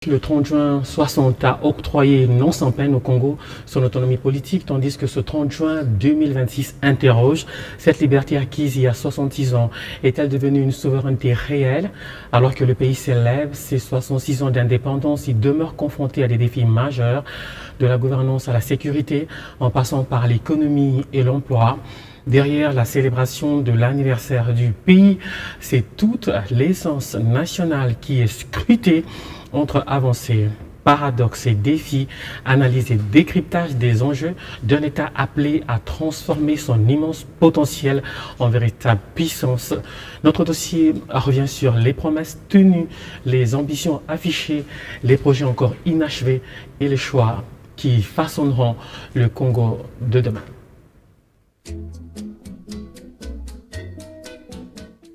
Le 30 juin 60 a octroyé non sans peine au Congo son autonomie politique, tandis que ce 30 juin 2026 interroge cette liberté acquise il y a 66 ans. Est-elle devenue une souveraineté réelle alors que le pays s'élève ses 66 ans d'indépendance? Il demeure confronté à des défis majeurs, de la gouvernance à la sécurité, en passant par l'économie et l'emploi. Derrière la célébration de l'anniversaire du pays, c'est toute l'essence nationale qui est scrutée entre avancées, paradoxes et défis, analyse et décryptage des enjeux d'un État appelé à transformer son immense potentiel en véritable puissance. Notre dossier revient sur les promesses tenues, les ambitions affichées, les projets encore inachevés et les choix qui façonneront le Congo de demain.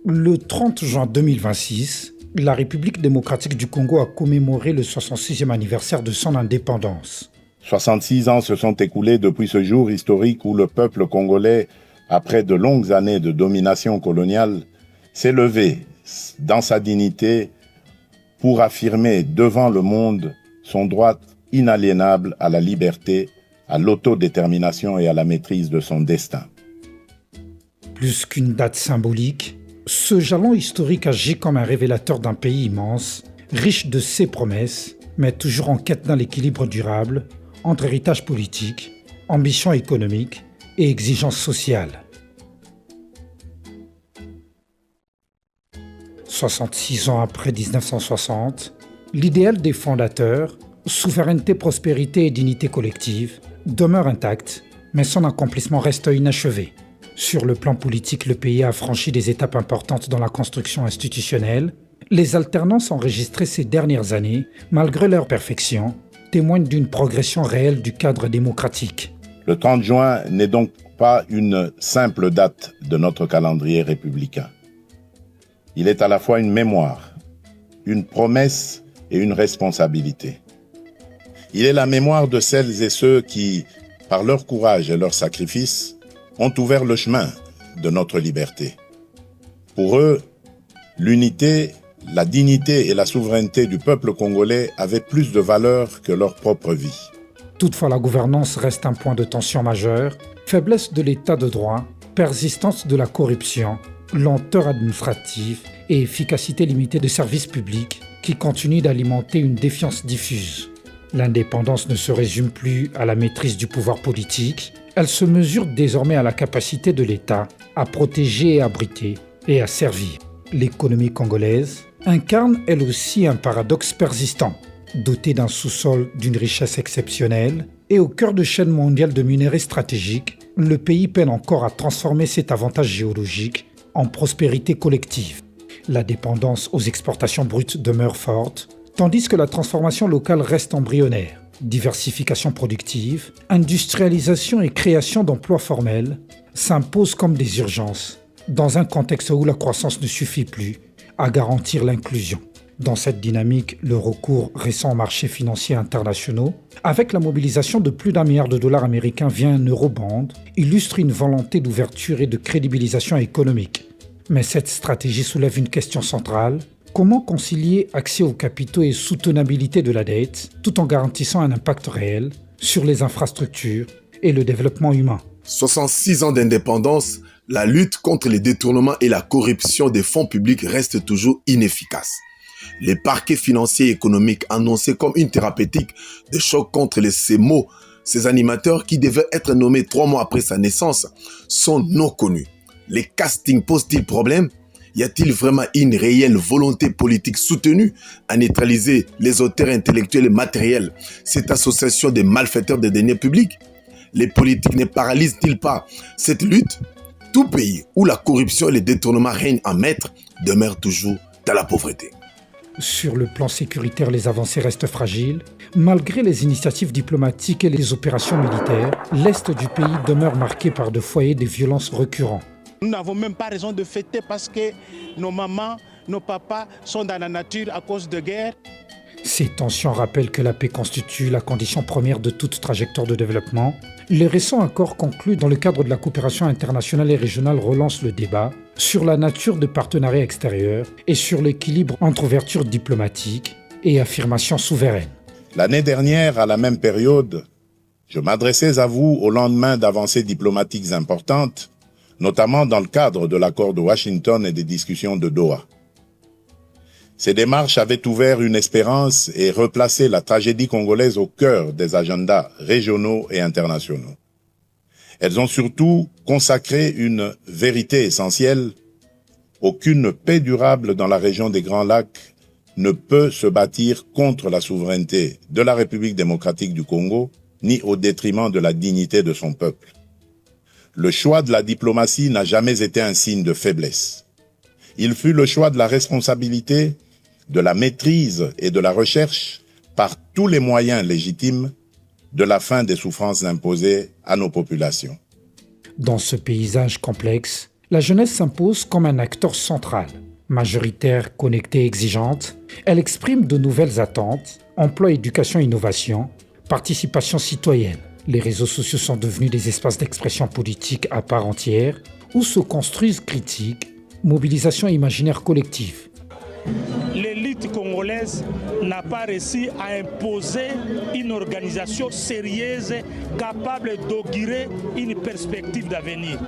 Le 30 juin 2026, la République démocratique du Congo a commémoré le 66e anniversaire de son indépendance. 66 ans se sont écoulés depuis ce jour historique où le peuple congolais, après de longues années de domination coloniale, s'est levé dans sa dignité pour affirmer devant le monde son droit inaliénable à la liberté, à l'autodétermination et à la maîtrise de son destin. Plus qu'une date symbolique, ce jalon historique agit comme un révélateur d'un pays immense, riche de ses promesses, mais toujours en quête d'un équilibre durable entre héritage politique, ambition économique et exigence sociale. 66 ans après 1960, l'idéal des fondateurs, souveraineté, prospérité et dignité collective, demeure intact, mais son accomplissement reste inachevé. Sur le plan politique, le pays a franchi des étapes importantes dans la construction institutionnelle. Les alternances enregistrées ces dernières années, malgré leur perfection, témoignent d'une progression réelle du cadre démocratique. Le 30 juin n'est donc pas une simple date de notre calendrier républicain. Il est à la fois une mémoire, une promesse et une responsabilité. Il est la mémoire de celles et ceux qui, par leur courage et leur sacrifice, ont ouvert le chemin de notre liberté. Pour eux, l'unité, la dignité et la souveraineté du peuple congolais avaient plus de valeur que leur propre vie. Toutefois, la gouvernance reste un point de tension majeur, faiblesse de l'état de droit, persistance de la corruption, lenteur administrative et efficacité limitée des services publics qui continuent d'alimenter une défiance diffuse. L'indépendance ne se résume plus à la maîtrise du pouvoir politique, elle se mesure désormais à la capacité de l'État à protéger et abriter et à servir. L'économie congolaise incarne elle aussi un paradoxe persistant. Dotée d'un sous-sol d'une richesse exceptionnelle et au cœur de chaînes mondiales de minerais stratégiques, le pays peine encore à transformer cet avantage géologique en prospérité collective. La dépendance aux exportations brutes demeure forte, tandis que la transformation locale reste embryonnaire. Diversification productive, industrialisation et création d'emplois formels s'imposent comme des urgences, dans un contexte où la croissance ne suffit plus à garantir l'inclusion. Dans cette dynamique, le recours récent aux marchés financiers internationaux, avec la mobilisation de plus d'1 milliard de dollars américains via un eurobond, illustre une volonté d'ouverture et de crédibilisation économique. Mais cette stratégie soulève une question centrale. Comment concilier accès aux capitaux et soutenabilité de la dette tout en garantissant un impact réel sur les infrastructures et le développement humain? 66 ans d'indépendance, la lutte contre les détournements et la corruption des fonds publics reste toujours inefficace. Les parquets financiers et économiques annoncés comme une thérapeutique de choc contre les CEMO, ces animateurs qui devaient être nommés 3 mois après sa naissance, sont non connus. Les castings posent-ils problème? Y a-t-il vraiment une réelle volonté politique soutenue à neutraliser les auteurs intellectuels et matériels, cette association des malfaiteurs des deniers publics? Les politiques ne paralysent-ils pas cette lutte? Tout pays où la corruption et les détournements règnent en maître demeure toujours dans la pauvreté. Sur le plan sécuritaire, les avancées restent fragiles. Malgré les initiatives diplomatiques et les opérations militaires, l'Est du pays demeure marqué par des foyers de violences récurrents. Nous n'avons même pas raison de fêter parce que nos mamans, nos papas sont dans la nature à cause de guerre. Ces tensions rappellent que la paix constitue la condition première de toute trajectoire de développement. Les récents accords conclus dans le cadre de la coopération internationale et régionale relancent le débat sur la nature des partenariats extérieurs et sur l'équilibre entre ouverture diplomatique et affirmation souveraine. L'année dernière, à la même période, je m'adressais à vous au lendemain d'avancées diplomatiques importantes, notamment dans le cadre de l'accord de Washington et des discussions de Doha. Ces démarches avaient ouvert une espérance et replacé la tragédie congolaise au cœur des agendas régionaux et internationaux. Elles ont surtout consacré une vérité essentielle: aucune paix durable dans la région des Grands Lacs ne peut se bâtir contre la souveraineté de la République démocratique du Congo, ni au détriment de la dignité de son peuple. Le choix de la diplomatie n'a jamais été un signe de faiblesse. Il fut le choix de la responsabilité, de la maîtrise et de la recherche, par tous les moyens légitimes, de la fin des souffrances imposées à nos populations. Dans ce paysage complexe, la jeunesse s'impose comme un acteur central. Majoritaire, connectée, exigeante, elle exprime de nouvelles attentes, emploi, éducation, innovation, participation citoyenne. Les réseaux sociaux sont devenus des espaces d'expression politique à part entière où se construisent critiques, mobilisation et imaginaire collectif. L'élite congolaise n'a pas réussi à imposer une organisation sérieuse capable d'augurer une perspective d'avenir.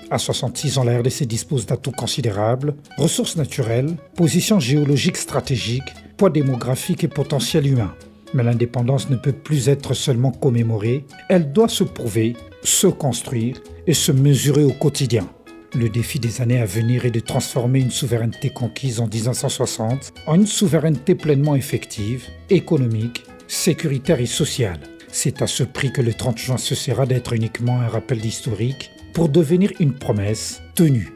À 66 ans, la RDC dispose d'atouts considérables, ressources naturelles, position géologique stratégique, poids démographique et potentiel humain. Mais l'indépendance ne peut plus être seulement commémorée, elle doit se prouver, se construire et se mesurer au quotidien. Le défi des années à venir est de transformer une souveraineté conquise en 1960 en une souveraineté pleinement effective, économique, sécuritaire et sociale. C'est à ce prix que le 30 juin cessera d'être uniquement un rappel d'historique pour devenir une promesse tenue.